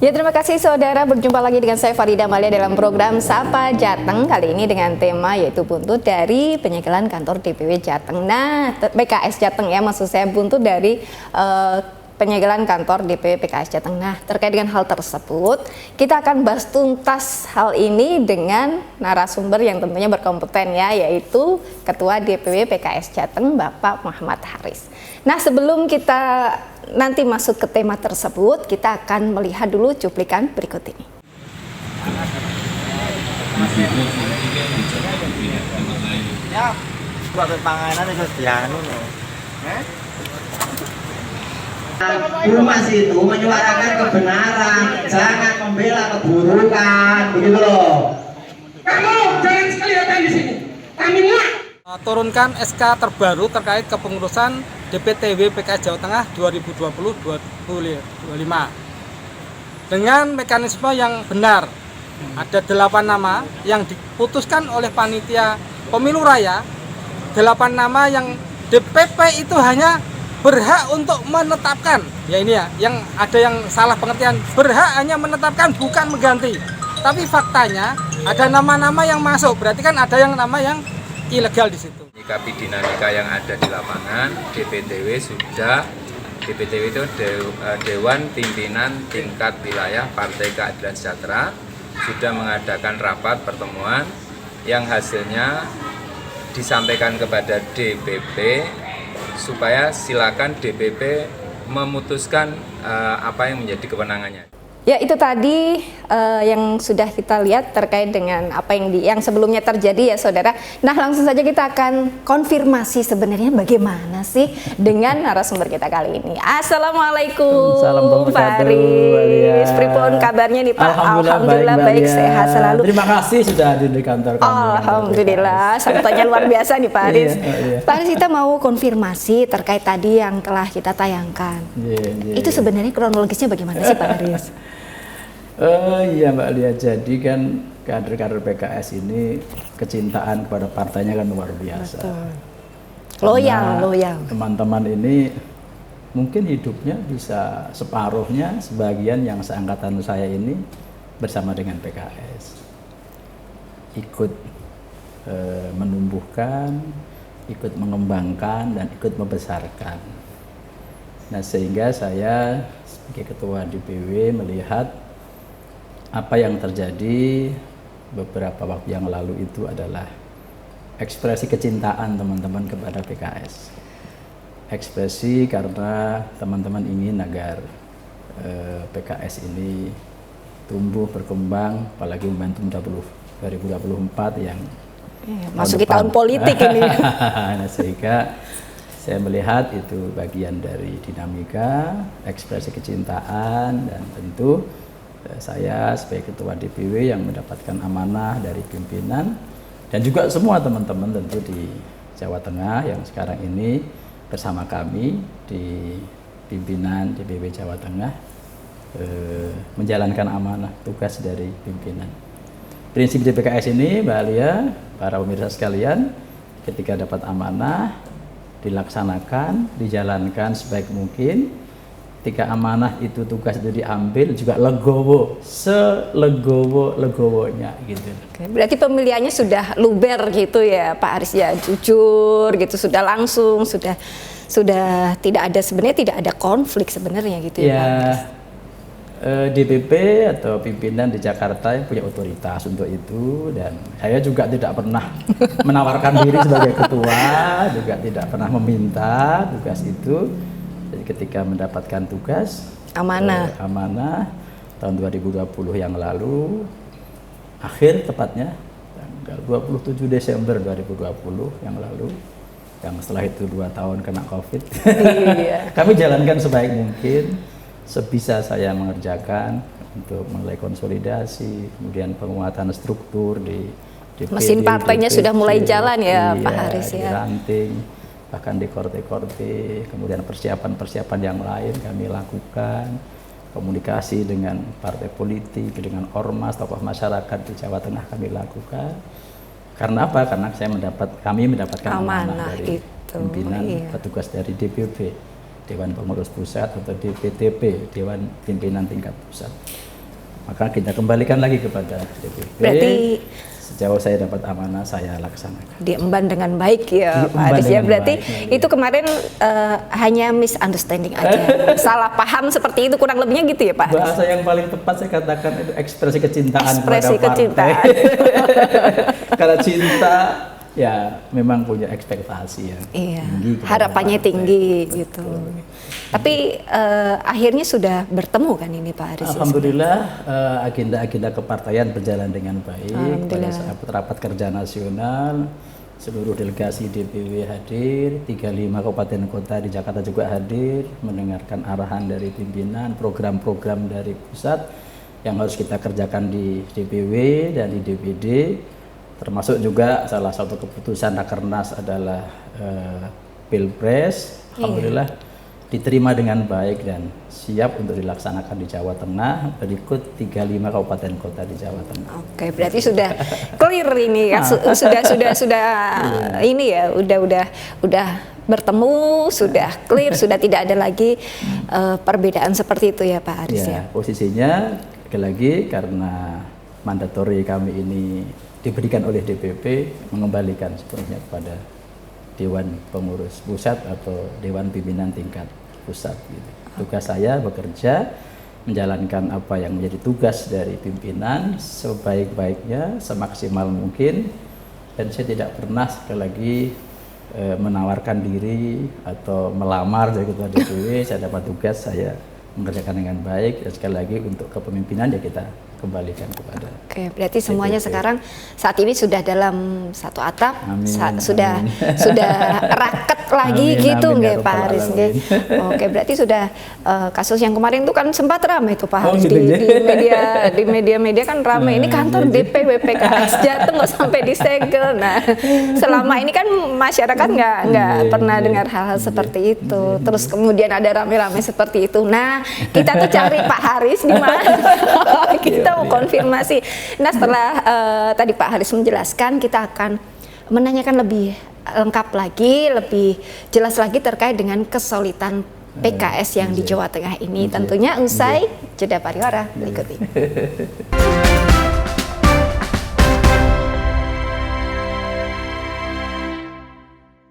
Ya, terima kasih saudara, berjumpa lagi dengan saya Farida Malia dalam program Sapa Jateng. Kali ini dengan tema yaitu buntut dari penyegelan kantor DPW Jateng. Nah, PKS Jateng ya, maksud saya buntut dari penyegelan kantor DPW PKS Jateng. Nah, terkait dengan hal tersebut, kita akan bahas tuntas hal ini dengan narasumber yang tentunya berkompeten ya, yaitu Ketua DPW PKS Jateng, Bapak Muhammad Haris. Nah, sebelum kita nanti masuk ke tema tersebut, kita akan melihat dulu cuplikan berikut ini. Ya, buat panganan itu dianu loh. Humas itu menyuarakan kebenaran, jangan membela keburukan, begitu loh. Kamu jangan sekali datang di sini. Kami muak. Turunkan SK terbaru terkait kepengurusan DPTW PKS Jawa Tengah 2020-2025 dengan mekanisme yang benar. Ada 8 nama yang diputuskan oleh panitia pemilu raya, 8 nama yang DPP itu hanya berhak untuk menetapkan. Ya ini ya, yang ada yang salah pengertian, berhak hanya menetapkan bukan mengganti. Tapi faktanya ada nama-nama yang masuk, berarti kan ada yang nama yang ilegal di situ. Menyikapi dinamika yang ada di lapangan, DPTW itu Dewan Pimpinan Tingkat Wilayah Partai Keadilan Sejahtera sudah mengadakan rapat pertemuan yang hasilnya disampaikan kepada DPP supaya silakan DPP memutuskan apa yang menjadi kewenangannya. Ya, itu tadi yang sudah kita lihat terkait dengan apa yang sebelumnya terjadi ya saudara. Nah, langsung saja kita akan konfirmasi sebenarnya bagaimana sih dengan narasumber kita kali ini. Assalamualaikum Pak Haris. Pripun kabarnya nih Pak? Alhamdulillah baik sehat selalu. Terima kasih sudah hadir di kantor kami. Alhamdulillah, sambutannya luar biasa nih Pak Haris. Iya. Pak Haris, kita mau konfirmasi terkait tadi yang telah kita tayangkan. Itu sebenarnya kronologisnya bagaimana sih Pak Haris? Iya Mbak Lia, jadi kan kader-kader PKS ini kecintaan kepada partainya kan luar biasa. Loyal. Teman-teman ini mungkin hidupnya bisa separuhnya, sebagian yang seangkatan saya ini bersama dengan PKS. Ikut menumbuhkan, ikut mengembangkan, dan ikut membesarkan. Nah, sehingga saya sebagai ketua DPW melihat apa yang terjadi beberapa waktu yang lalu itu adalah ekspresi kecintaan teman-teman kepada PKS. Ekspresi karena teman-teman ingin agar PKS ini tumbuh berkembang, apalagi momentum 2024 yang masuki tahun politik ini. Nah, sehingga saya melihat itu bagian dari dinamika, ekspresi kecintaan, dan tentu saya sebagai ketua DPW yang mendapatkan amanah dari pimpinan dan juga semua teman-teman tentu di Jawa Tengah yang sekarang ini bersama kami di pimpinan DPW Jawa Tengah menjalankan amanah tugas dari pimpinan. Prinsip di PKS ini Mbak Alia, para pemirsa sekalian, ketika dapat amanah dilaksanakan, dijalankan sebaik mungkin. Ketika amanah itu tugas itu diambil juga legowo, selegowo-legowonya gitu. Oke, berarti pemilihannya sudah luber gitu ya Pak Haris ya, jujur gitu, sudah langsung, sudah tidak ada, sebenarnya tidak ada konflik sebenarnya gitu ya Pak Haris. DPP atau pimpinan di Jakarta yang punya otoritas untuk itu, dan saya juga tidak pernah menawarkan diri sebagai ketua, juga tidak pernah meminta tugas itu. Jadi ketika mendapatkan tugas amanah tahun 2020 yang lalu, akhir tepatnya tanggal 27 Desember 2020 yang lalu, yang setelah itu 2 tahun kena COVID, kami jalankan sebaik mungkin, sebisa saya mengerjakan untuk mulai konsolidasi, kemudian penguatan struktur di DPD, mesin partainya sudah mulai jalan ya Pak Haris ya. Di ranting, bahkan di korte-korte, kemudian persiapan-persiapan yang lain kami lakukan, komunikasi dengan partai politik, dengan ormas, tokoh masyarakat di Jawa Tengah kami lakukan. Karena apa? Karena kami mendapatkan amanah dari pimpinan petugas dari DPP, Dewan Pengurus Pusat, atau DPTP, Dewan Pimpinan Tingkat Pusat. maka kita kembalikan lagi kepada DPP. Berarti sejauh saya dapat amanah saya laksanakan. diemban dengan baik ya Pak Diemban Haris ya. dengan Berarti baik, itu kemarin hanya misunderstanding aja, salah paham seperti itu kurang lebihnya gitu ya Pak Haris. Bahasa yang paling tepat saya katakan itu ekspresi kecintaan Ekspresi kepada partai. kecintaan. Karena cinta ya memang punya ekspektasi yang Iya, tinggi. kepada harapannya partai. tinggi gitu. Tapi akhirnya sudah bertemu kan ini Pak Haris? Alhamdulillah agenda-agenda kepartaian berjalan dengan baik. Pada Alhamdulillah. saat rapat kerja nasional seluruh delegasi DPW hadir, 35 kabupaten kota di Jakarta juga hadir, mendengarkan arahan dari pimpinan, program-program dari pusat yang harus kita kerjakan di DPW dan di DPD. Termasuk juga salah satu keputusan Rakernas adalah Pilpres. Alhamdulillah diterima dengan baik dan siap untuk dilaksanakan di Jawa Tengah berikut 35 kabupaten kota di Jawa Tengah. Oke, berarti sudah clear ini kan, sudah ini ya, udah bertemu, sudah clear, sudah tidak ada lagi perbedaan seperti itu ya Pak Haris ya. Posisinya lagi karena mandatori kami ini diberikan oleh DPP mengembalikan sepenuhnya kepada Dewan Pengurus Pusat atau Dewan Pimpinan Tingkat Pusat. Gitu. Tugas saya bekerja menjalankan apa yang menjadi tugas dari pimpinan sebaik-baiknya, semaksimal mungkin, dan saya tidak pernah sekali lagi menawarkan diri atau melamar jadi ketua DPW. Saya dapat tugas, saya mengerjakan dengan baik, dan sekali lagi untuk kepemimpinan ya kita kembalikan kepada. Oke, berarti semuanya sekarang saat ini sudah dalam satu atap, Amin, sudah amin. sudah raket lagi Amin, gitu amin, nggih ya Pak Rabbal Haris Alamin. nggih. Oke, berarti sudah kasus yang kemarin itu kan sempat ramai itu Pak Oh, Haris gitu ya? di media kan ramai. Ini kantor DPW PKS Jateng kok sampai disegel. Nah, selama ini kan masyarakat nggak pernah dengar hal-hal seperti itu. Terus kemudian ada rame-rame seperti itu. Nah, kita tuh cari Pak Haris di mana? Kita mau konfirmasi. Nah, setelah tadi Pak Haris menjelaskan, kita akan menanyakan lebih lengkap lagi, lebih jelas lagi terkait dengan kesulitan PKS yang di Jawa Tengah ini. Tentunya usai jeda pariwara berikut ini.